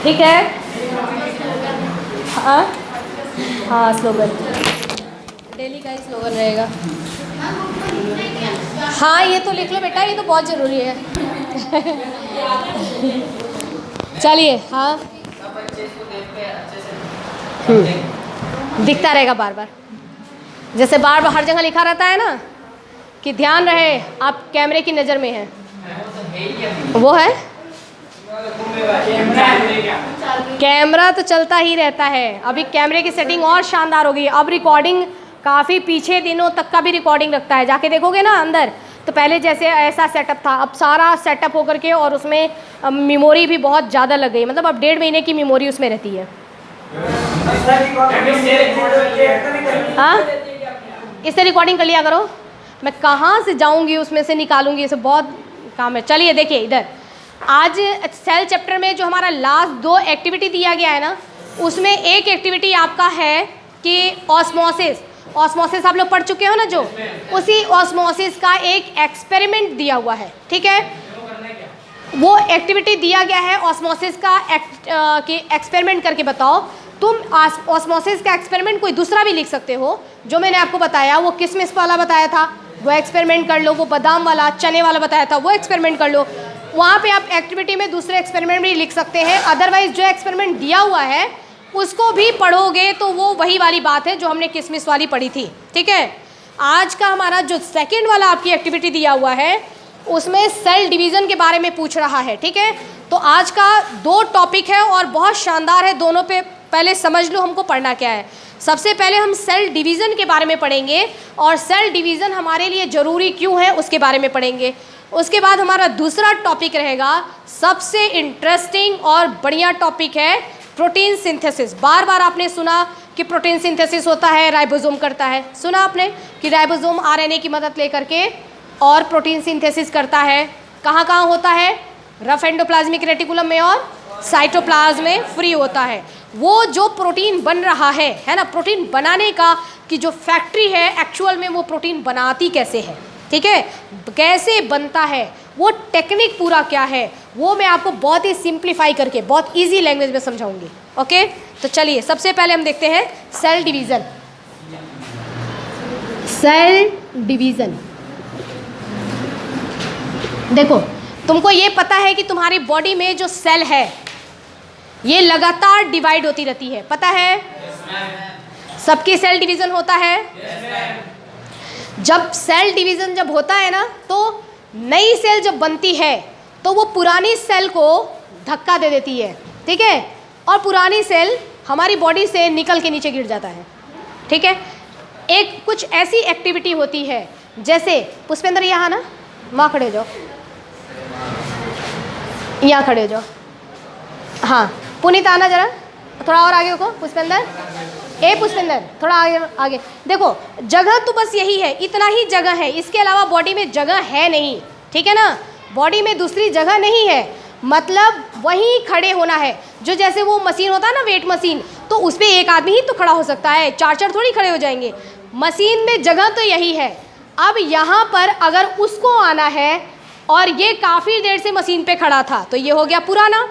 ठीक है। हाँ हाँ, स्लोगन डेली का ही स्लोगन रहेगा। हाँ ये तो लिख लो बेटा, ये तो बहुत ज़रूरी है। चलिए हाँ, दिखता रहेगा बार बार, जैसे बार बार हर जगह लिखा रहता है ना कि ध्यान रहे आप कैमरे की नज़र में हैं, वो है। कैमरा तो चलता ही रहता है। अभी कैमरे की सेटिंग और शानदार हो गई। अब रिकॉर्डिंग काफ़ी पीछे दिनों तक का भी रिकॉर्डिंग रखता है, जाके देखोगे ना अंदर, तो पहले जैसे ऐसा सेटअप था, अब सारा सेटअप होकर के, और उसमें मेमोरी भी बहुत ज़्यादा लग गई, मतलब अब 1.5 महीने की मेमोरी उसमें रहती है। हाँ, इससे रिकॉर्डिंग कर लिया करो। मैं कहाँ से जाऊँगी उसमें से निकालूंगी, इसे बहुत काम है। चलिए देखिए इधर, आज सेल चैप्टर में जो हमारा लास्ट 2 एक्टिविटी दिया गया है ना, उसमें एक एक्टिविटी आपका है कि ऑस्मोसिस। ऑस्मोसिस आप लोग पढ़ चुके हो ना, जो उसी ऑस्मोसिस का एक एक्सपेरिमेंट दिया हुआ है, ठीक है। वो एक्टिविटी दिया गया है ऑस्मोसिस का कि एक्सपेरिमेंट करके बताओ। तुम ऑस्मोसिस का एक्सपेरिमेंट कोई दूसरा भी लिख सकते हो, जो मैंने आपको बताया, वो किसमिस वाला बताया था वो एक्सपेरिमेंट कर लो, वो बादाम वाला चने वाला बताया था वो एक्सपेरिमेंट कर लो। वहाँ पे आप एक्टिविटी में दूसरे एक्सपेरिमेंट भी लिख सकते हैं। अदरवाइज जो एक्सपेरिमेंट दिया हुआ है उसको भी पढ़ोगे तो वो वही वाली बात है जो हमने किसमिस वाली पढ़ी थी, ठीक है। आज का हमारा जो सेकंड वाला आपकी एक्टिविटी दिया हुआ है, उसमें सेल डिवीज़न के बारे में पूछ रहा है, ठीक है। तो आज का 2 टॉपिक है और बहुत शानदार है, दोनों पे पहले समझ लो हमको पढ़ना क्या है। सबसे पहले हम सेल डिवीज़न के बारे में पढ़ेंगे, और सेल डिवीज़न हमारे लिए ज़रूरी क्यों है उसके बारे में पढ़ेंगे। उसके बाद हमारा दूसरा टॉपिक रहेगा, सबसे इंटरेस्टिंग और बढ़िया टॉपिक है प्रोटीन सिंथेसिस। बार बार आपने सुना कि प्रोटीन सिंथेसिस होता है, राइबोसोम करता है, सुना आपने कि राइबोसोम आरएनए की मदद लेकर के और प्रोटीन सिंथेसिस करता है। कहाँ कहाँ होता है? रफ एंडोप्लाज्मिक रेटिकुलम में और साइटोप्लाज्म में फ्री होता है। वो जो प्रोटीन बन रहा है ना, प्रोटीन बनाने का कि जो फैक्ट्री है, एक्चुअल में वो प्रोटीन बनाती कैसे है, ठीक है, कैसे बनता है, वो टेक्निक पूरा क्या है, वो मैं आपको बहुत ही सिंप्लीफाई करके बहुत इजी लैंग्वेज में समझाऊंगी। ओके, तो चलिए सबसे पहले हम देखते हैं सेल डिवीज़न। सेल डिवीज़न, देखो तुमको ये पता है कि तुम्हारी बॉडी में जो सेल है ये लगातार डिवाइड होती रहती है, पता है? सबकी सेल डिवीज़न होता है। जब सेल डिवीज़न जब होता है ना, तो नई सेल जब बनती है तो वो पुरानी सेल को धक्का दे देती है, ठीक है, और पुरानी सेल हमारी बॉडी से निकल के नीचे गिर जाता है, ठीक है। एक कुछ ऐसी एक्टिविटी होती है, जैसे पुष्पेंद्र यहाँ ना, वहाँ खड़े हो जाओ, यहाँ खड़े हो जाओ, हाँ पुनीत आना जरा, थोड़ा और आगे को पुष्पेंद्र, पुष्पेंद्र थोड़ा आगे आगे। देखो जगह तो बस यही है, इतना ही जगह है, इसके अलावा बॉडी में जगह है नहीं, ठीक है ना, बॉडी में दूसरी जगह नहीं है, मतलब वहीं खड़े होना है। जो जैसे वो मशीन होता है ना, वेट मशीन, तो उस पर एक आदमी ही तो खड़ा हो सकता है, 4 थोड़ी खड़े हो जाएंगे। मशीन में जगह तो यही है। अब यहाँ पर अगर उसको आना है और ये काफ़ी देर से मशीन पे खड़ा था, तो ये हो गया पुराना,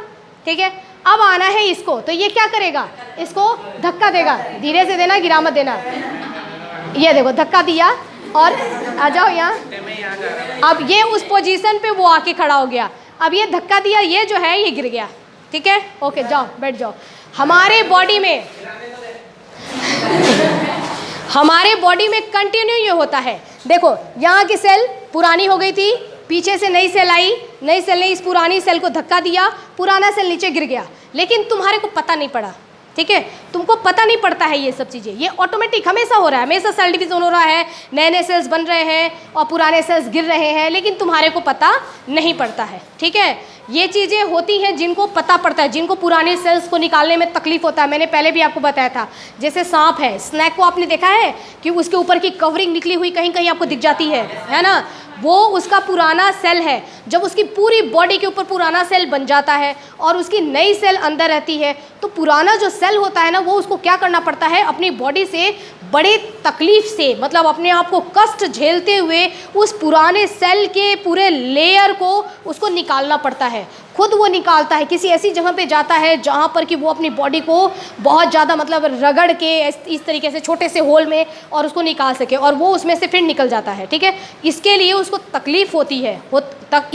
ठीक है। अब आना है इसको, तो ये क्या करेगा? इसको धक्का देगा, धीरे से देना, गिरा मत देना। ये देखो धक्का दिया और आ जाओ यहाँ। अब ये उस पोजीशन पे वो आके खड़ा हो गया। अब ये धक्का दिया, ये जो है ये गिर गया, ठीक है। ओके जाओ बैठ जाओ। हमारे बॉडी में कंटिन्यू ये होता है। देखो यहाँ की सेल पुरानी हो गई थी, पीछे से नई सेल आई, नई सेल ने इस पुरानी सेल को धक्का दिया, पुराना सेल नीचे गिर गया, लेकिन तुम्हारे को पता नहीं पड़ा, ठीक है, तुमको पता नहीं पड़ता है ये सब चीज़ें, ये ऑटोमेटिक हमेशा हो रहा है, हमेशा सेल डिवीज़न हो रहा है, नए नए सेल्स बन रहे हैं और पुराने सेल्स गिर रहे हैं, लेकिन तुम्हारे को पता नहीं पड़ता है, ठीक है। ये चीज़ें होती हैं जिनको पता पड़ता है, जिनको पुराने सेल्स को निकालने में तकलीफ होता है। मैंने पहले भी आपको बताया था, जैसे सांप है, स्नैक को आपने देखा है कि उसके ऊपर की कवरिंग निकली हुई कहीं कहीं आपको दिख जाती है ना, वो उसका पुराना सेल है। जब उसकी पूरी बॉडी के ऊपर पुराना सेल बन जाता है और उसकी नई सेल अंदर रहती है, तो पुराना जो सेल होता है ना, वो उसको क्या करना पड़ता है, अपनी बॉडी से बड़े तकलीफ से, मतलब अपने आप को कष्ट झेलते हुए उस पुराने सेल के पूरे लेयर को उसको निकालना पड़ता है, खुद वो निकालता है, किसी ऐसी जगह पे जाता है जहाँ पर कि वो अपनी बॉडी को बहुत ज़्यादा मतलब रगड़ के इस तरीके से छोटे से होल में और उसको निकाल सके, और वो उसमें से फिर निकल जाता है। ठीक है, इसके लिए उसको तकलीफ़ होती है,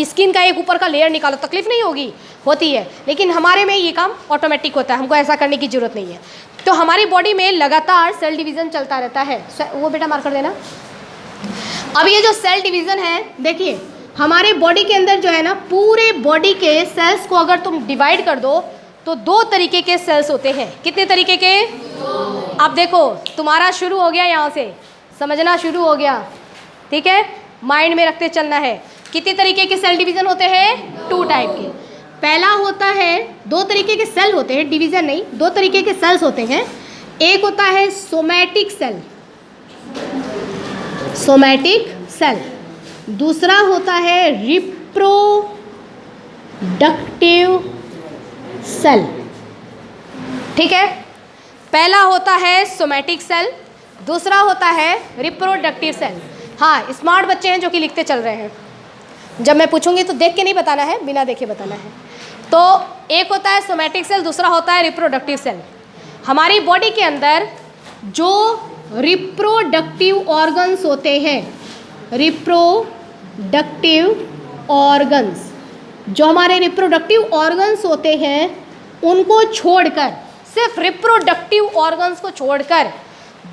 स्किन का एक ऊपर का लेयर निकालो, तकलीफ़ नहीं होगी, होती है, लेकिन हमारे में ये काम ऑटोमेटिक होता है, हमको ऐसा करने की ज़रूरत नहीं है। तो हमारी बॉडी में लगातार सेल डिवीज़न चलता रहता है। वो बेटा मार्क कर देना। अब ये जो सेल डिवीज़न है, देखिए हमारे बॉडी के अंदर जो है ना, पूरे बॉडी के सेल्स को अगर तुम डिवाइड कर दो तो 2 तरीके के सेल्स होते हैं। कितने तरीके के? अब देखो तुम्हारा शुरू हो गया, यहाँ से समझना शुरू हो गया। ठीक है, माइंड में रखते चलना है। कितने तरीके के सेल डिवीज़न होते हैं? 2 टाइप के। पहला होता है, 2 तरीके के सेल होते हैं, डिवीज़न नहीं, 2 तरीके के सेल्स होते हैं। एक होता है सोमैटिक सेल, सोमैटिक सेल। दूसरा होता है रिप्रोडक्टिव सेल। ठीक है, पहला होता है सोमैटिक सेल, दूसरा होता है रिप्रोडक्टिव सेल। हाँ, स्मार्ट बच्चे हैं जो कि लिखते चल रहे हैं। जब मैं पूछूंगी तो देख के नहीं बताना है, बिना देखे बताना है। तो एक होता है सोमैटिक सेल, दूसरा होता है रिप्रोडक्टिव सेल। हमारी बॉडी के अंदर जो रिप्रोडक्टिव ऑर्गन्स होते हैं, रिप्रोडक्टिव ऑर्गन्स, जो हमारे रिप्रोडक्टिव ऑर्गन्स होते हैं, उनको छोड़कर, सिर्फ रिप्रोडक्टिव ऑर्गन्स को छोड़कर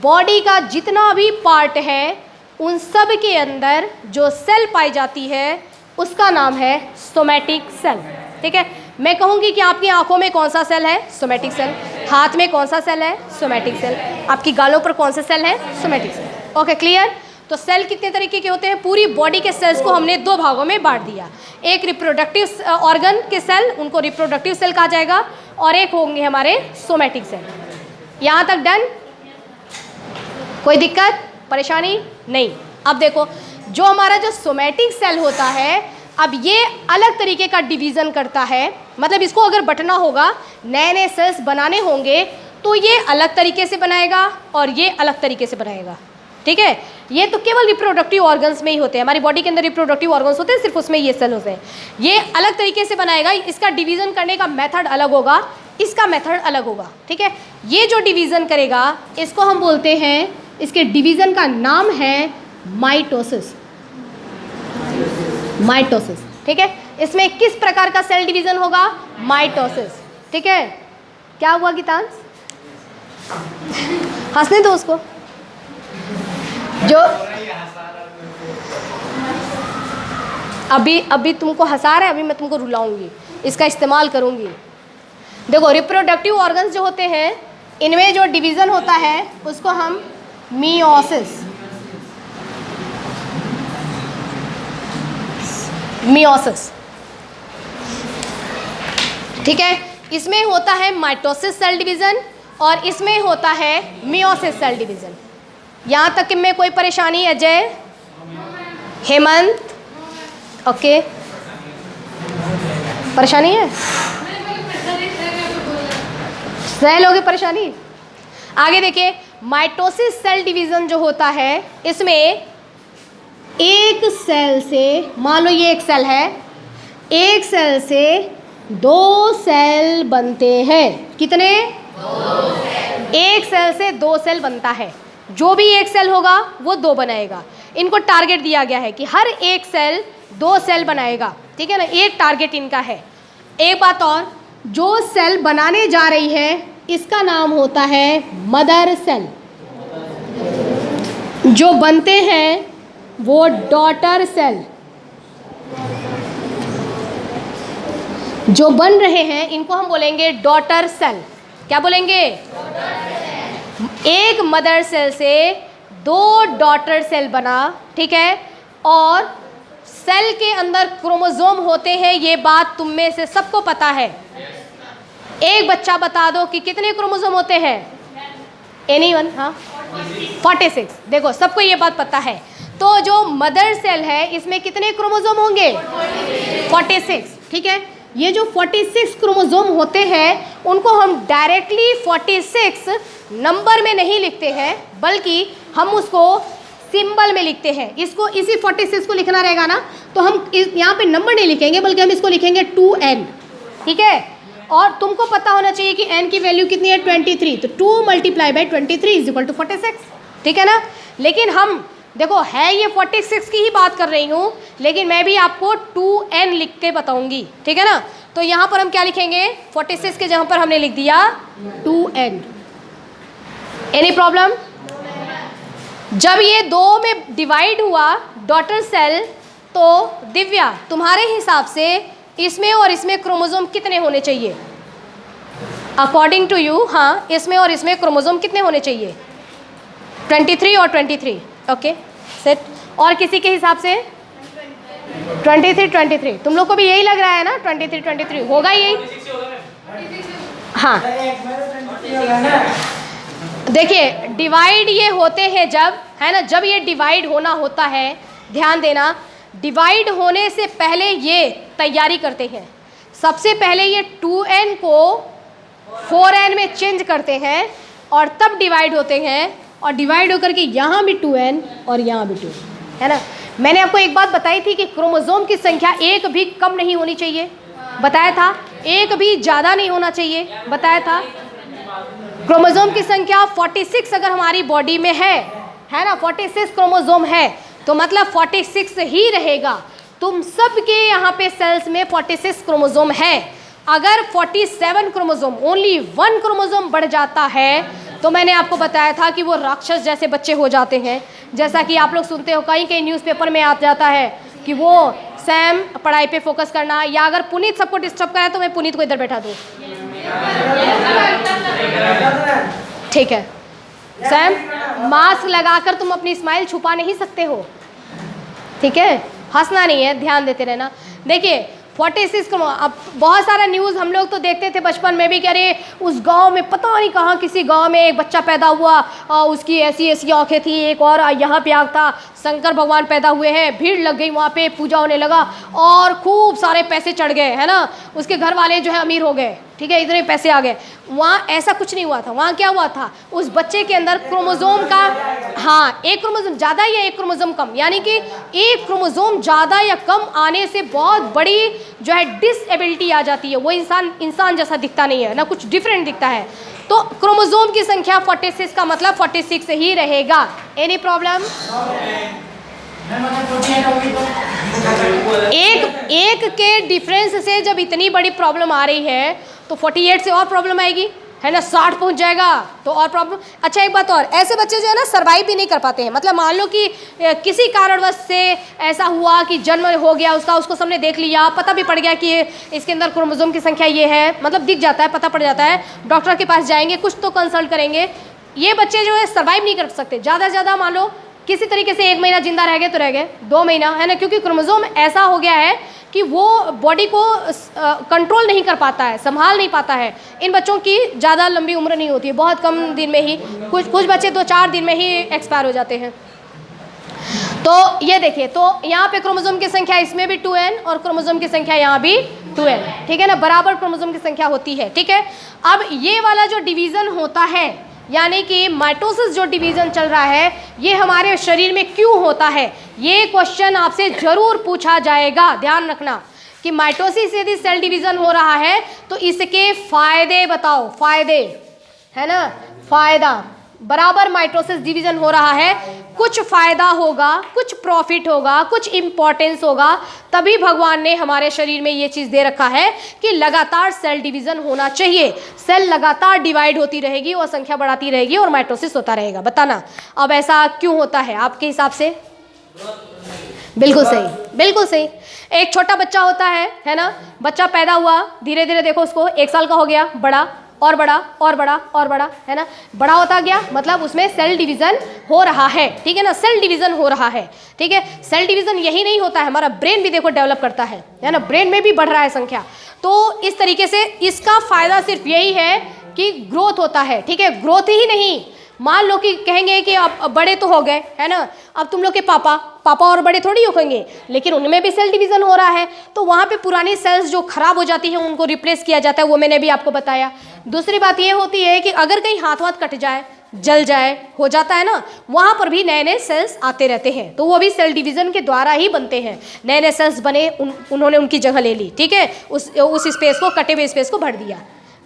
बॉडी का जितना भी पार्ट है, उन सब के अंदर जो सेल पाई जाती है उसका नाम है सोमैटिक सेल। ठीक है, मैं कहूँगी कि आपकी आंखों में कौन सा सेल है? Somatic cell. हाथ में कौन सा सेल है? Somatic cell. आपकी गालों पर कौन सा सेल है? Somatic cell. Okay, clear? तो सेल कितने तरीके के होते हैं? पूरी बॉडी के सेल्स को हमने 2 भागों में बांट दिया। एक रिप्रोडक्टिव ऑर्गन के सेल, उनको रिप्रोडक्टिव सेल कहा जाएगा, और एक होंगे हमारे सोमैटिक सेल। यहाँ तक डन? कोई दिक्कत परेशानी नहीं? अब देखो, जो हमारा जो सोमैटिक सेल होता है, अब ये अलग तरीके का डिवीज़न करता है। मतलब इसको अगर बंटना होगा, नए नए सेल्स बनाने होंगे, तो ये अलग तरीके से बनाएगा और ये अलग तरीके से बनाएगा। ठीक है, ये तो केवल रिप्रोडक्टिव ऑर्गन्स में ही होते हैं। हमारी बॉडी के अंदर रिप्रोडक्टिव ऑर्गन्स होते हैं, सिर्फ उसमें ये सेल होते हैं। ये अलग तरीके से बनाएगा, इसका डिवीज़न करने का मेथड अलग होगा, इसका मेथड अलग होगा। ठीक है, ये जो डिवीज़न करेगा इसको हम बोलते हैं, इसके डिवीज़न का नाम है माइटोसिस। माइटोसिस। ठीक है, इसमें किस प्रकार का सेल डिवीज़न होगा? माइटोसिस। ठीक है, क्या हुआ गीतांश? हंसने दो उसको। जो अभी तुमको हंसा रहा है, अभी मैं तुमको रुलाऊंगी, इसका इस्तेमाल करूंगी। देखो, रिप्रोडक्टिव ऑर्गन्स जो होते हैं, इनमें जो डिवीज़न होता है उसको हम मियोसिस, मियोसिस। ठीक है, इसमें होता है माइटोसिस सेल डिवीज़न और इसमें होता है मियोसिस सेल डिवीज़न। यहाँ तक कि में कोई परेशानी? अजय, हेमंत, ओके, परेशानी है? सह लोगे परेशानी? आगे देखिए, माइटोसिस सेल डिवीज़न जो होता है, इसमें एक सेल से, मान लो ये एक सेल है, एक सेल से 2 सेल बनते हैं। कितने? 2 सेल। एक सेल से 2 सेल बनता है। जो भी एक सेल होगा वो 2 बनाएगा। इनको टारगेट दिया गया है कि हर एक सेल 2 सेल बनाएगा। ठीक है ना, एक टारगेट इनका है। एक बात और, जो सेल बनाने जा रही है इसका नाम होता है मदर सेल। जो बनते हैं वो डॉटर सेल। जो बन रहे हैं इनको हम बोलेंगे डॉटर सेल। क्या बोलेंगे? एक मदर सेल से 2 डॉटर सेल बना। ठीक है, और सेल के अंदर क्रोमोसोम होते हैं, ये बात तुम में से सबको पता है। एक बच्चा बता दो कि कितने क्रोमोसोम होते हैं? एनीवन? हाँ, 46। देखो, सबको ये बात पता है। तो जो मदर सेल है इसमें कितने क्रोमोसोम होंगे? 46। ठीक है, ये जो 46 क्रोमोसोम होते हैं उनको हम डायरेक्टली 46 नंबर में नहीं लिखते हैं, बल्कि हम उसको सिंबल में लिखते हैं। इसको इसी 46 को लिखना रहेगा ना, तो हम यहाँ पे नंबर नहीं लिखेंगे बल्कि हम इसको लिखेंगे 2n, ठीक है। और तुमको पता होना चाहिए कि n की वैल्यू कितनी है 23, तो 2 multiply by 23 is equal to 46, ठीक है ना। लेकिन हम देखो है ये 46 की ही बात कर रही हूँ, लेकिन मैं भी आपको 2n लिख के बताऊंगी, ठीक है ना। तो यहाँ पर हम क्या लिखेंगे, 46 के जहाँ पर हमने लिख दिया 2n। Any problem? जब ये 2 में डिवाइड हुआ डॉटर सेल, तो दिव्या तुम्हारे हिसाब से इसमें और इसमें क्रोमोसोम कितने होने चाहिए अकॉर्डिंग टू यू? हाँ, इसमें और इसमें क्रोमोसोम कितने होने चाहिए? 23 और 23, ओके सेट। और किसी के हिसाब से 23 तुम लोग को भी यही लग रहा है ना? 23 होगा यही। हाँ देखिए, डिवाइड ये होते हैं जब, है ना, जब ये डिवाइड होना होता है, ध्यान देना, डिवाइड होने से पहले ये तैयारी करते हैं। सबसे पहले ये 2n को 4n में चेंज करते हैं और तब डिवाइड होते हैं, और डिवाइड होकर के यहाँ भी 2n और यहाँ भी 2, है ना। मैंने आपको एक बात बताई थी कि क्रोमोसोम की संख्या एक भी कम नहीं होनी चाहिए, बताया था। एक भी ज़्यादा नहीं होना चाहिए, बताया था। क्रोमोसोम की संख्या 46 अगर हमारी बॉडी में है ना, 46 क्रोमोसोम है, तो मतलब 46 ही रहेगा। तुम सबके यहाँ पे सेल्स में 46 क्रोमोसोम है। अगर 47 क्रोमोसोम, ओनली 1 क्रोमोसोम बढ़ जाता है, तो मैंने आपको बताया था कि वो राक्षस जैसे बच्चे हो जाते हैं। जैसा कि आप लोग सुनते हो, कहीं कहीं न्यूज़पेपर में आ जाता है कि वो सैम पढ़ाई पे फोकस करना, या अगर पुनीत सबको डिस्टर्ब कराए तो मैं पुनीत को इधर बैठा दूँ, ठीक है। सैम, मास्क लगाकर तुम अपनी स्माइल छुपा नहीं सकते हो, ठीक है, हंसना नहीं है, ध्यान देते रहना। देखिए 46 अब बहुत सारा न्यूज़ हम लोग तो देखते थे बचपन में भी कि अरे उस गांव में पता नहीं कहाँ किसी गांव में एक बच्चा पैदा हुआ, उसकी ऐसी ऐसी आँखें थी, एक और यहाँ पे आग था, शंकर भगवान पैदा हुए हैं, भीड़ लग गई वहाँ पे, पूजा होने लगा और खूब सारे पैसे चढ़ गए, है ना, उसके घर वाले जो है अमीर हो गए, ठीक है, इतने पैसे आ गए। वहाँ ऐसा कुछ नहीं हुआ था। वहाँ क्या हुआ था, उस बच्चे के अंदर क्रोमोसोम का, हाँ, एक क्रोमोसोम ज़्यादा या एक क्रोमोसोम कम, यानी कि एक क्रोमोसोम ज़्यादा या कम आने से बहुत बड़ी जो है डिसेबिलिटी आ जाती है। वो इंसान जैसा दिखता नहीं है ना, कुछ डिफरेंट दिखता है। तो क्रोमोसोम की संख्या 46 का मतलब 46 ही रहेगा। Any problem? एक के डिफरेंस से जब इतनी बड़ी प्रॉब्लम आ रही है, तो 48 से और प्रॉब्लम आएगी, है ना, 60 पहुंच जाएगा तो और प्रॉब्लम। अच्छा एक बात और, ऐसे बच्चे जो है ना सर्वाइव भी नहीं कर पाते हैं। मतलब मान लो कि किसी कारणवश से ऐसा हुआ कि जन्म हो गया उसका, उसको सबने देख लिया, पता भी पड़ गया कि इसके अंदर क्रोमोसोम की संख्या ये है, मतलब दिख जाता है, पता पड़ जाता है, डॉक्टर के पास जाएंगे, कुछ तो कंसल्ट करेंगे। ये बच्चे जो है सर्वाइव नहीं कर सकते। ज़्यादा से ज़्यादा मान लो किसी तरीके से 1 महीना जिंदा रह गए तो रह गए, 2 महीना, है ना, क्योंकि क्रोमोसोम ऐसा हो गया है कि वो बॉडी को कंट्रोल नहीं कर पाता है, संभाल नहीं पाता है। इन बच्चों की ज़्यादा लंबी उम्र नहीं होती है, बहुत कम दिन में ही, कुछ बच्चे 2-4 दिन में ही एक्सपायर हो जाते हैं। तो ये देखिए, तो यहाँ पे क्रोमोसोम की संख्या इसमें भी 2n और क्रोमोसोम की संख्या यहाँ भी 2n, ठीक है ना, बराबर क्रोमोसोम की संख्या होती है, ठीक है। अब ये वाला जो डिवीज़न होता है, यानी कि माइटोसिस जो डिवीज़न चल रहा है, ये हमारे शरीर में क्यों होता है, ये क्वेश्चन आपसे ज़रूर पूछा जाएगा। ध्यान रखना कि माइटोसिस यदि सेल डिवीज़न हो रहा है तो इसके फ़ायदे बताओ, फ़ायदे, है ना, फ़ायदा, बराबर माइटोसिस डिवीज़न हो रहा है, कुछ फ़ायदा होगा, कुछ प्रॉफिट होगा, कुछ इम्पोर्टेंस होगा, तभी भगवान ने हमारे शरीर में ये चीज़ दे रखा है कि लगातार सेल डिवीज़न होना चाहिए। सेल लगातार डिवाइड होती रहेगी और संख्या बढ़ाती रहेगी और माइटोसिस होता रहेगा। बताना अब ऐसा क्यों होता है आपके हिसाब से? बिल्कुल सही, बिल्कुल सही। एक छोटा बच्चा होता है ना, बच्चा पैदा हुआ, धीरे धीरे देखो उसको 1 साल का हो गया, बड़ा और बड़ा और बड़ा और बड़ा, है ना, बड़ा होता गया, मतलब उसमें सेल डिवीज़न हो रहा है, ठीक है ना, सेल डिवीज़न हो रहा है, ठीक है। सेल डिवीज़न यही नहीं होता है, हमारा ब्रेन भी देखो डेवलप करता है ना, ब्रेन में भी बढ़ रहा है संख्या। तो इस तरीके से इसका फ़ायदा सिर्फ यही है कि ग्रोथ होता है, ठीक है, ग्रोथ ही नहीं, मान लो कि कहेंगे कि अब बड़े तो हो गए, है ना, अब तुम लोग के पापा और बड़े थोड़ी होंगे, लेकिन उनमें भी सेल डिवीज़न हो रहा है, तो वहाँ पे पुरानी सेल्स जो खराब हो जाती है उनको रिप्लेस किया जाता है, वो मैंने भी आपको बताया। दूसरी बात ये होती है कि अगर कहीं हाथ कट जाए, जल जाए, हो जाता है ना, वहाँ पर भी नए नए सेल्स आते रहते हैं। तो वो भी सेल डिवीज़न के द्वारा ही बनते हैं। नए नए सेल्स बने, उन्होंने उनकी जगह ले ली, ठीक है, उस स्पेस को, कटे हुए स्पेस को भर दिया।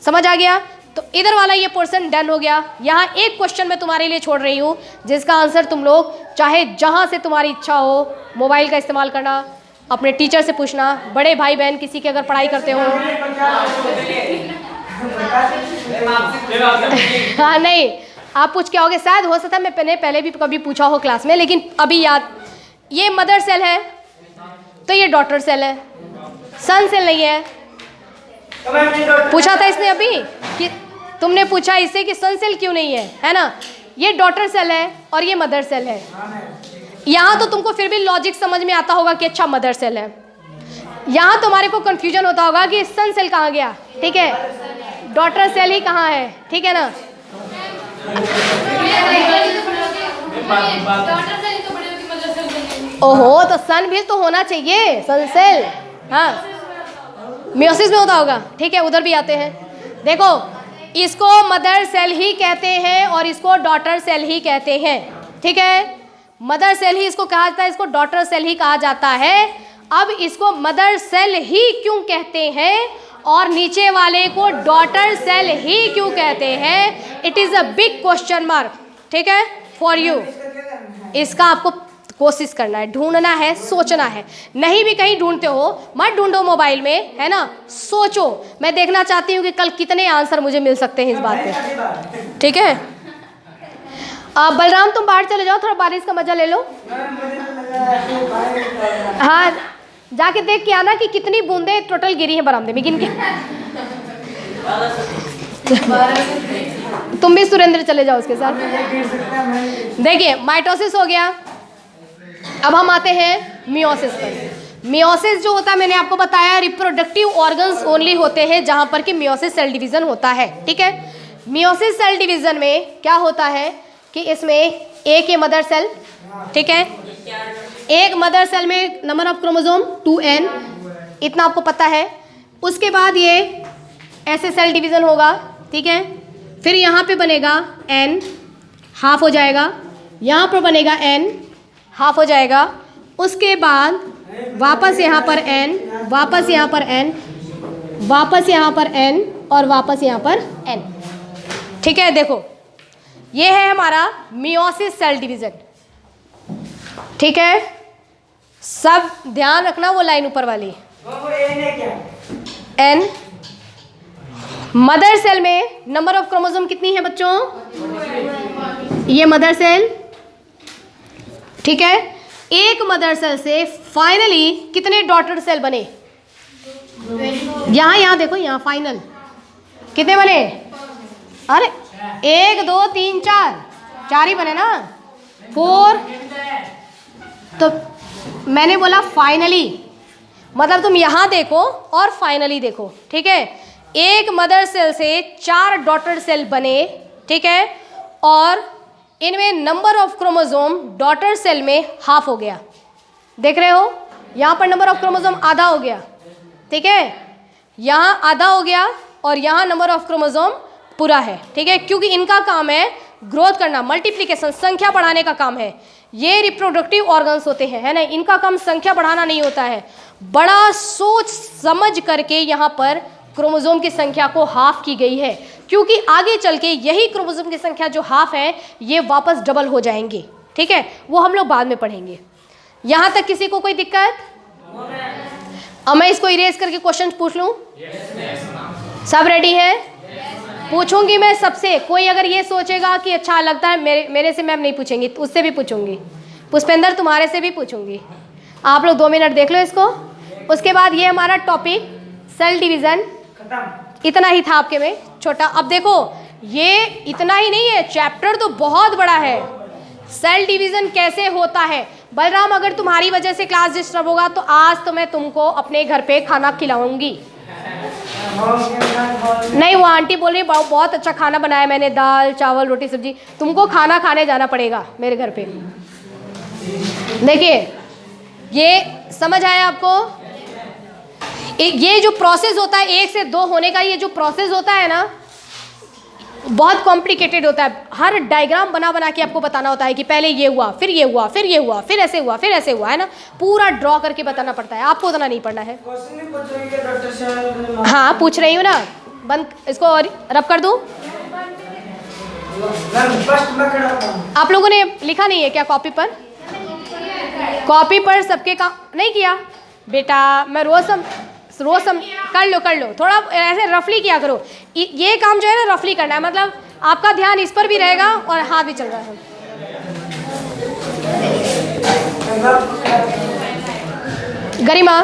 समझ आ गया? तो इधर वाला ये पोर्शन डन हो गया। यहाँ एक क्वेश्चन मैं तुम्हारे लिए छोड़ रही हूँ, जिसका आंसर तुम लोग चाहे जहाँ से तुम्हारी इच्छा हो, मोबाइल का इस्तेमाल करना, अपने टीचर से पूछना, बड़े भाई बहन किसी की अगर पढ़ाई करते हो। हाँ नहीं, आप पूछ के आओगे, शायद हो सकता है मैंने पहले भी कभी पूछा हो क्लास में, लेकिन अभी याद। ये मदर सेल है, तो ये डॉटर सेल है, सन सेल नहीं है। पूछा था इसने अभी कि तुमने पूछा इससे कि सन सेल क्यों नहीं है ना? ये डॉटर सेल है और ये मदर सेल है। यहाँ तो तुमको फिर भी लॉजिक समझ में आता होगा कि अच्छा मदर सेल है। यहाँ तुम्हारे को कंफ्यूजन होता होगा कि सन सेल कहाँ गया, ठीक है, डॉटर सेल ही कहाँ है, ठीक है ना? ओहो, तो सन भी तो होना चाहिए, सन सेल। हाँ, मियोसिस में होता होगा, ठीक है, उधर भी आते हैं। देखो, इसको मदर सेल ही कहते हैं और इसको डॉटर सेल ही कहते हैं, ठीक है। मदर सेल ही इसको कहा जाता है, इसको डॉटर सेल ही कहा जाता है। अब इसको मदर सेल ही क्यों कहते हैं और नीचे वाले को डॉटर सेल ही क्यों कहते हैं, it is a big question mark, ठीक है, फॉर यू। इसका आपको कोशिश करना है, ढूंढना है, सोचना है। नहीं भी कहीं ढूंढते हो, मत ढूंढो मोबाइल में, है ना, सोचो। मैं देखना चाहती हूँ कि कल कितने आंसर मुझे मिल सकते हैं इस बात पे, ठीक है। बलराम तुम बाहर चले जाओ, थोड़ा बारिश का मजा ले लो। हाँ, जाके देख के आना कि कितनी बूंदें टोटल गिरी हैं बरामदे में, गिन के। तुम भी सुरेंद्र चले जाओ उसके साथ। देखिए, माइटोसिस हो गया। अब हम आते हैं मियोसिस पर। मियोसिस जो होता है, मैंने आपको बताया, रिप्रोडक्टिव ऑर्गन्स ओनली होते हैं जहां पर कि मियोसिस सेल डिवीजन होता है, ठीक है। मियोसिस सेल डिवीजन में क्या होता है कि इसमें एक ही मदर सेल, ठीक है, एक मदर सेल में नंबर ऑफ क्रोमोसोम 2n, इतना आपको पता है। उसके बाद ये ऐसे सेल डिवीज़न होगा, ठीक है। फिर यहाँ पे बनेगा n, हाफ हो जाएगा, यहाँ पर बनेगा n, हाफ हो जाएगा। उसके बाद वापस यहाँ पर n, वापस यहाँ पर n, वापस यहाँ पर n और वापस यहाँ पर n, ठीक है। देखो, ये है हमारा मियोसिस सेल डिवीज़न, ठीक है। सब ध्यान रखना, वो लाइन ऊपर वाली n। मदर सेल में नंबर ऑफ क्रोमोसोम कितनी है बच्चों? ये मदर सेल, ठीक है। एक मदर सेल से फाइनली कितने डॉटर सेल बने? यहाँ देखो, यहाँ फाइनल कितने बने? अरे 1 2 3 4 ही बने ना, 4। तो मैंने बोला फाइनली, मतलब तुम यहाँ देखो और फाइनली देखो, ठीक है। एक मदर सेल से 4 डॉटर सेल बने, ठीक है, और इनमें number of chromosome daughter cell में हाफ हो गया। देख रहे हो, यहाँ पर नंबर ऑफ क्रोमोसोम आधा हो गया, ठीक है, यहाँ आधा हो गया और यहाँ नंबर ऑफ क्रोमोसोम पूरा है, ठीक है। क्योंकि इनका काम है ग्रोथ करना, मल्टीप्लिकेशन, संख्या बढ़ाने का काम है। ये रिप्रोडक्टिव ऑर्गन्स होते हैं, है ना, इनका काम संख्या बढ़ाना नहीं होता है। बड़ा सोच समझ करके यहाँ पर क्रोमोसोम की संख्या को हाफ की गई है, क्योंकि आगे चल के यही क्रोमोसोम की संख्या जो हाफ है ये वापस डबल हो जाएंगे, ठीक है। वो हम लोग बाद में पढ़ेंगे। यहाँ तक किसी को कोई दिक्कत? अब मैं इसको इरेज करके क्वेश्चन पूछ लूँ? सब रेडी है? पूछूंगी मैं सबसे। कोई अगर ये सोचेगा कि अच्छा लगता है, मेरे से मैम नहीं पूछेंगी, तो उससे भी पूछूंगी। पुष्पेंद्र तुम्हारे से भी पूछूंगी। आप लोग 2 मिनट देख लो इसको। उसके बाद ये हमारा टॉपिक सेल डिवीज़न इतना ही था आपके में छोटा। अब देखो, ये इतना ही नहीं है, चैप्टर तो बहुत बड़ा है। सेल डिवीज़न कैसे होता है? बलराम, अगर तुम्हारी वजह से क्लास डिस्टर्ब होगा तो आज तो मैं तुमको अपने घर पे खाना खिलाऊंगी। नहीं, वो आंटी बोल रही बहुत अच्छा खाना बनाया मैंने, दाल चावल रोटी सब्जी। तुमको खाना खाने जाना पड़ेगा मेरे घर पे। देखिए, ये समझ आया आपको? ये जो प्रोसेस होता है 1 से 2 होने का, ये जो प्रोसेस होता है ना, बहुत कॉम्प्लिकेटेड होता है, हर डायग्राम बना बना के आपको बताना होता है कि पहले ये हुआ, फिर ये हुआ, फिर ये हुआ, फिर ऐसे हुआ, फिर ऐसे हुआ, है ना, पूरा ड्रॉ करके बताना पड़ता है, आपको उतना नहीं पढ़ना है। हाँ पूछ रही हूँ ना, बंद इसको और रब कर दूँ। आप लोगों ने लिखा नहीं है क्या कॉपी पर? कॉपी पर सबके काम नहीं किया बेटा, मैं रोज कर लो थोड़ा ऐसे रफली किया करो, ये काम जो है ना रफली करना है, मतलब आपका ध्यान इस पर भी रहेगा और हाथ भी चल रहा है। गरिमा